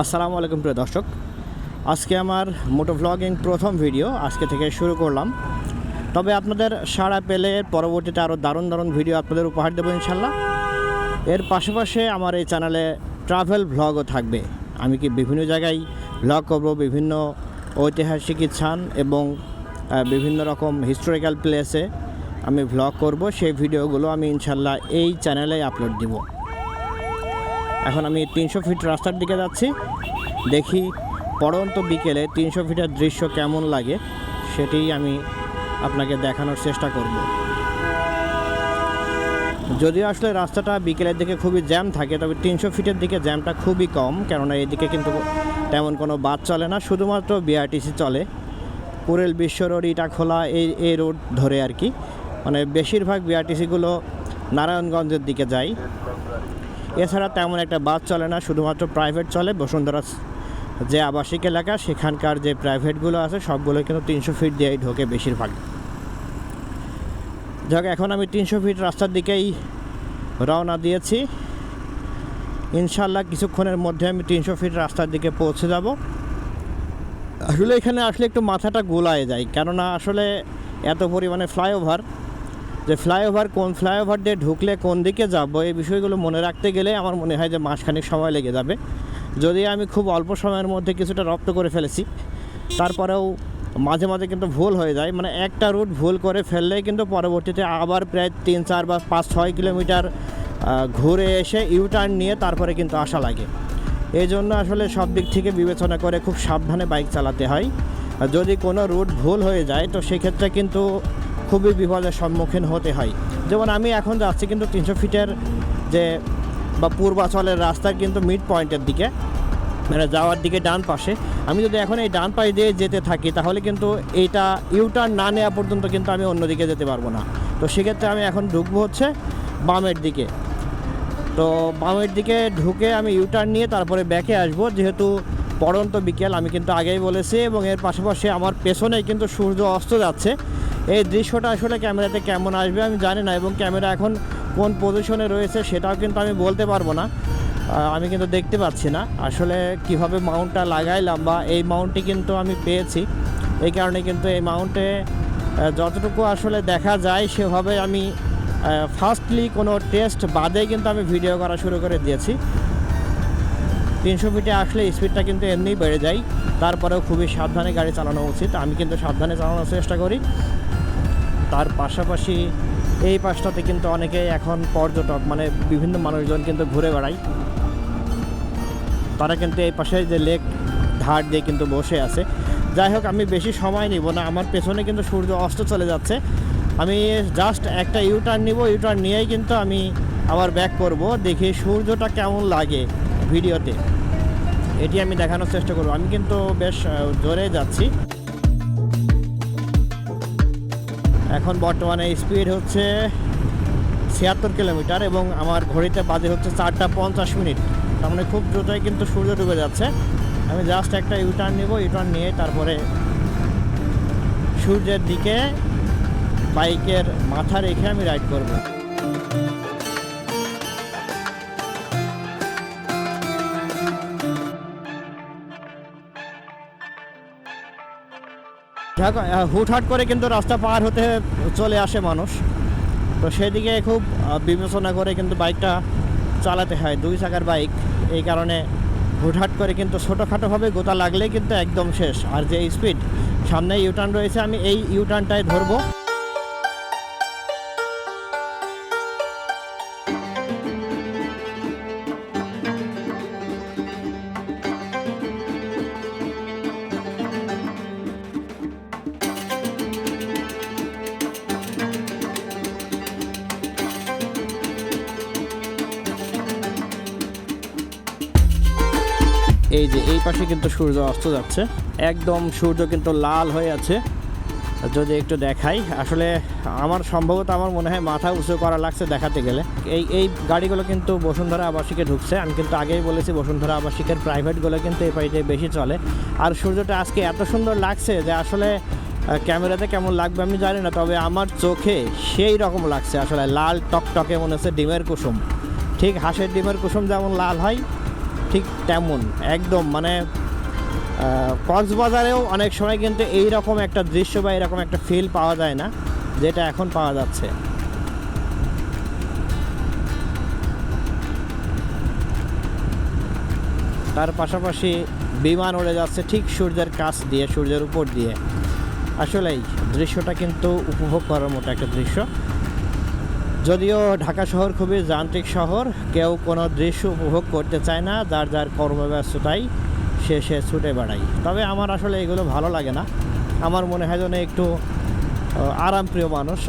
আসসালামু আলাইকুম প্রিয় দর্শক, আজকে আমার মোটো ভ্লগিং প্রথম ভিডিও আজকে থেকে শুরু করলাম। তবে আপনাদের সাড়া পেলে পরবর্তীতে আরও দারুণ দারুণ ভিডিও আপনাদের উপহার দেবো ইনশাল্লাহ। এর পাশাপাশি আমার এই চ্যানেলে ট্রাভেল ভ্লগও থাকবে। আমি কি বিভিন্ন জায়গায় ভ্লগ করব, বিভিন্ন ঐতিহাসিক স্থান এবং বিভিন্ন রকম হিস্টোরিক্যাল প্লেসে আমি ভ্লগ করব। সেই ভিডিওগুলো আমি ইনশাল্লাহ এই চ্যানেলে আপলোড দিব। এখন আমি 300 ফিট রাস্তার দিকে যাচ্ছি, দেখি পড়ন্ত বিকেলে 300 ফিটের দৃশ্য কেমন লাগে সেটি আমি আপনাকে দেখানোর চেষ্টা করব। যদিও আসলে রাস্তাটা বিকেলের দিকে খুবই জ্যাম থাকে, তবে 300 ফিটের দিকে জ্যামটা খুবই কম, কেননা এদিকে কিন্তু তেমন কোনো বাস চলে না, শুধুমাত্র বিআরটিসি চলে। কুড়েল বিশ্ব রোড, ইটাখোলা এই রোড ধরে আর কি, মানে বেশিরভাগ বিআরটিসিগুলো নারায়ণগঞ্জের দিকে যায়। এছাড়া তেমন একটা বাস চলে না, শুধুমাত্র প্রাইভেট চলে। বসুন্ধরা যে আবাসিক এলাকা সেখানকার যে প্রাইভেটগুলো আছে সবগুলো কিন্তু 300 ফিট দিয়েই ঢোকে বেশিরভাগ। যাক, এখন আমি 300 ফিট রাস্তার দিকেই রওনা দিয়েছি। ইনশাল্লাহ কিছুক্ষণের মধ্যে আমি 300 ফিট রাস্তার দিকে পৌঁছে যাব। আসলে এখানে আসলে একটু মাথাটা গোলায় যায়, কেননা আসলে এত পরিমাণে ফ্লাইওভার, যে কোন ফ্লাইওভার দিয়ে ঢুকলে কোন দিকে যাব এই বিষয়গুলো মনে রাখতে গেলে আমার মনে হয় যে মাসখানেক সময় লেগে যাবে। যদি আমি খুব অল্প সময়ের মধ্যে কিছুটা রপ্ত করে ফেলেছি, তারপরেও মাঝে মাঝে কিন্তু ভুল হয়ে যায়। মানে একটা রুট ভুল করে ফেললেই কিন্তু পরবর্তীতে আবার প্রায় 3-4 বা 5-6 কিলোমিটার ঘুরে এসে ইউটার্ন নিয়ে তারপরে কিন্তু আসা লাগে। এই জন্য আসলে সব দিক থেকে বিবেচনা করে খুব সাবধানে বাইক চালাতে হয়। যদি কোনো রুট ভুল হয়ে যায় তো সেক্ষেত্রে কিন্তু খুবই বিপদের সম্মুখীন হতে হয়। যেমন আমি এখন যাচ্ছি কিন্তু 300 ফিটের যে বা পূর্বাচলের রাস্তার কিন্তু মিড পয়েন্টের দিকে, মানে যাওয়ার দিকে ডান পাশে। আমি যদি এখন এই ডান পাশ দিয়ে যেতে থাকি তাহলে কিন্তু এইটা ইউটার্ন না নেওয়া পর্যন্ত কিন্তু আমি অন্যদিকে যেতে পারবো না। তো সেক্ষেত্রে আমি এখন ঢুকবো হচ্ছে বামের দিকে। তো বামের দিকে ঢুকে আমি ইউটার্ন নিয়ে তারপরে ব্যাকে আসবো। যেহেতু পড়ন্ত বিকেল আমি কিন্তু আগেই বলেছি, এবং এর পাশাপাশি আমার পেছনেই কিন্তু সূর্য অস্ত যাচ্ছে। এই দৃশ্যটা আসলে ক্যামেরাতে কেমন আসবে আমি জানি না, এবং ক্যামেরা এখন কোন পজিশনে রয়েছে সেটাও কিন্তু আমি বলতে পারবো না। আমি কিন্তু দেখতে পাচ্ছি না আসলে কিভাবে মাউন্টটা লাগাইলাম, বা এই মাউন্টটি কিন্তু আমি পেয়েছি। এই কারণে কিন্তু এই মাউন্টে যতটুকু আসলে দেখা যায় সেভাবে আমি ফার্স্টলি কোনো টেস্ট বাদে কিন্তু আমি ভিডিও করা শুরু করে দিয়েছি। 300 ফিটে আসলে স্পিডটা কিন্তু এমনিই বেড়ে যায়, তারপরেও খুবই সাবধানে গাড়ি চালানো উচিত। আমি কিন্তু সাবধানে চালানোর চেষ্টা করি। তার পাশাপাশি এই পাশটাতে কিন্তু অনেকে এখন পর্যটক, মানে বিভিন্ন মানুষজন কিন্তু ঘুরে বেড়ায়। তারা কিন্তু এই পাশে যে লেক ধার দিয়ে কিন্তু বসে আছে। যাই হোক, আমি বেশি সময় নিব না, আমার পেছনে কিন্তু সূর্য অস্ত চলে যাচ্ছে। আমি জাস্ট একটা ইউটার্ন নিব, ইউটার্ন নিয়েই কিন্তু আমি আবার ব্যাক করব। দেখি সূর্যটা কেমন লাগে ভিডিওতে, এটি আমি দেখানোর চেষ্টা করব। আমি কিন্তু বেশ জোরে যাচ্ছি। এখন বর্তমানে স্পিড হচ্ছে 76 কিলোমিটার, এবং আমার ঘড়িতে বাজে হচ্ছে 4:50। তার মানে খুব দ্রুতই কিন্তু সূর্য ডুবে যাচ্ছে। আমি জাস্ট একটা ইউটার্ন নিব, ইউটার্ন নিয়ে তারপরে সূর্যের দিকে বাইকের মাথা রেখে আমি রাইড করব। হুটহাট করে কিন্তু রাস্তা পার হতে চলে আসে মানুষ, তো সেদিকে খুব বিবেচনা করে কিন্তু বাইকটা চালাতে হয়। 2 চাকার বাইক, এই কারণে হুটহাট করে কিন্তু ছোটোখাটোভাবে গোতা লাগলেই কিন্তু একদম শেষ। আর যে স্পিড, সামনে ইউটার্ন রয়েছে, আমি এই ইউটার্নটাই ধরবো। এই যে এই পাশে কিন্তু সূর্য অস্ত যাচ্ছে, একদম সূর্য কিন্তু লাল হয়ে আছে। যদি একটু দেখাই, আসলে সম্ভবত আমার মনে হয় মাথা উঁচু করা লাগছে দেখাতে গেলে। এই গাড়িগুলো কিন্তু বসুন্ধরা আবাসিকে ঢুকছে। আমি কিন্তু আগেই বলেছি বসুন্ধরা আবাসিকের প্রাইভেটগুলো কিন্তু এই পাশে বেশি চলে। আর সূর্যটা আজকে এত সুন্দর লাগছে যে আসলে ক্যামেরাতে কেমন লাগবে আমি জানি না, তবে আমার চোখে সেই রকম লাগছে। আসলে লাল টকটকে মনে হচ্ছে ডিমের কুসুম, ঠিক হাঁসের ডিমের কুসুম যেমন লাল হয় ঠিক তেমন একদম মানে কক্সবাজারেও অনেক সময় কিন্তু এই রকম একটা দৃশ্য বা এরকম একটা ফিল পাওয়া যায় না যেটা এখন পাওয়া যাচ্ছে। তার পাশাপাশি বিমান উড়ে যাচ্ছে ঠিক সূর্যের কাছ দিয়ে, সূর্যের উপর দিয়ে। আসলেই দৃশ্যটা কিন্তু উপভোগ করার মতো একটা দৃশ্য। যদিও ঢাকা শহর খুবই যান্ত্রিক শহর, কেউ কোনো দৃশ্য উপভোগ করতে চায় না, যার যার কর্মব্যস্ততায় সে ছুটে বেড়ায়। তবে আমার আসলে এগুলো ভালো লাগে না। আমার মনে হয় যেন একটু আরামপ্রিয় মানুষ,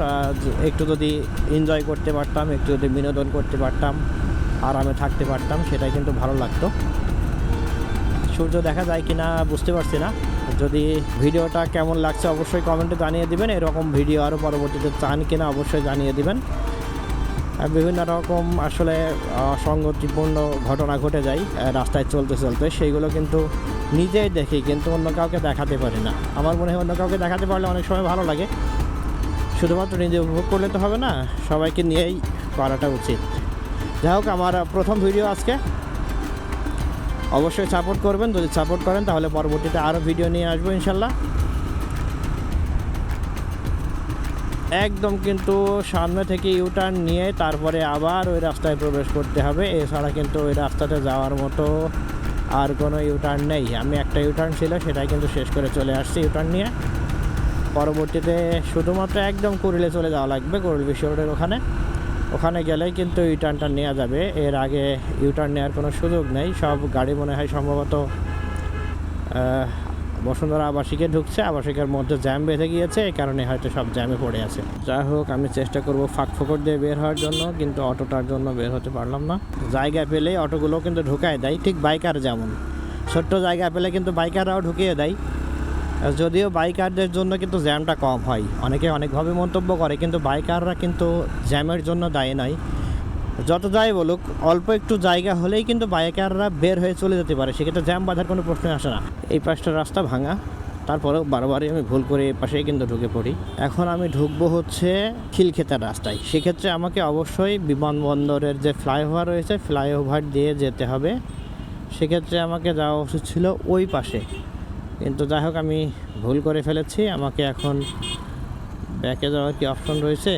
একটু যদি এনজয় করতে পারতাম, একটু যদি বিনোদন করতে পারতাম, আরামে থাকতে পারতাম, সেটাই কিন্তু ভালো লাগতো। সূর্য দেখা যায় কিনা বুঝতে পারছি না। যদি ভিডিওটা কেমন লাগছে অবশ্যই কমেন্টে জানিয়ে দিবেন। এরকম ভিডিও আরও পরবর্তীতে চান কিনা অবশ্যই জানিয়ে দিবেন। বিভিন্ন রকম আসলে অসঙ্গতিপূর্ণ ঘটনা ঘটে যায় রাস্তায় চলতে চলতে, সেইগুলো কিন্তু নিজেই দেখি, কিন্তু অন্য কাউকে দেখাতে পারি না। আমার মনে হয় অন্য কাউকে দেখাতে পারলে অনেক সময় ভালো লাগে। শুধুমাত্র নিজে উপভোগ করলে তো হবে না, সবাইকে নিয়েই করাটা উচিত। যাই হোক, আমার প্রথম ভিডিও আজকে, অবশ্যই সাপোর্ট করবেন। যদি সাপোর্ট করেন তাহলে পরবর্তীতে আরও ভিডিও নিয়ে আসবো ইনশাল্লাহ। একদম কিন্তু সামনে থেকে ইউটার্ন নিয়ে তারপরে আবার ওই রাস্তায় প্রবেশ করতে হবে, এছাড়া কিন্তু ওই রাস্তাতে যাওয়ার মতো আর কোনো ইউটার্ন নেই। আমি একটা ইউটার্ন ছিল সেটাই কিন্তু শেষ করে চলে আসছি ইউটার্ন নিয়ে। পরবর্তীতে শুধুমাত্র একদম কুড়িলে চলে যাওয়া লাগবে, কুড়িল বিশ্ব রোডের ওখানে গেলেই কিন্তু ইউটার্নটা নেওয়া যাবে। এর আগে ইউটার্ন নেওয়ার কোনো সুযোগ নেই। সব গাড়ি মনে হয় সম্ভবত বসুন্ধরা আবাসিকে ঢুকছে, আবাসিকের মধ্যে জ্যাম বেঁধে গিয়েছে, এই কারণে হয়তো সব জ্যামে পড়ে আছে। যাই হোক, আমি চেষ্টা করব ফাঁক ফোকর দিয়ে বের হওয়ার জন্য, কিন্তু অটোটার জন্য বের হতে পারলাম না। জায়গা পেলেই অটোগুলো কিন্তু ঢুকায় দেয়, ঠিক বাইকার যেমন ছোট্ট জায়গা পেলে কিন্তু বাইকাররাও ঢুকিয়ে দেয়। যদিও বাইকারদের জন্য কিন্তু জ্যামটা কম হয়, অনেকে অনেকভাবে মন্তব্য করে, কিন্তু বাইকাররা কিন্তু জ্যামের জন্য দায়ী নয়। যত যাই বলুক, অল্প একটু জায়গা হলেই কিন্তু বাইকাররা বের হয়ে চলে যেতে পারে, সেক্ষেত্রে জ্যাম বাঁধার কোনো প্রশ্ন আসে না। এই পাশটা রাস্তা ভাঙা, তারপরেও বারবারই আমি ভুল করে এই পাশেই কিন্তু ঢুকে পড়ি। এখন আমি ঢুকবো হচ্ছে খিলক্ষেতের রাস্তায়। সেক্ষেত্রে আমাকে অবশ্যই বিমানবন্দরের যে ফ্লাইওভার রয়েছে, ফ্লাইওভার দিয়ে যেতে হবে। সেক্ষেত্রে আমাকে যাওয়া উচিত ছিল ওই পাশে, কিন্তু যাই হোক আমি ভুল করে ফেলেছি। আমাকে এখন ব্যাকে যাওয়ার কি অপশন রয়েছে?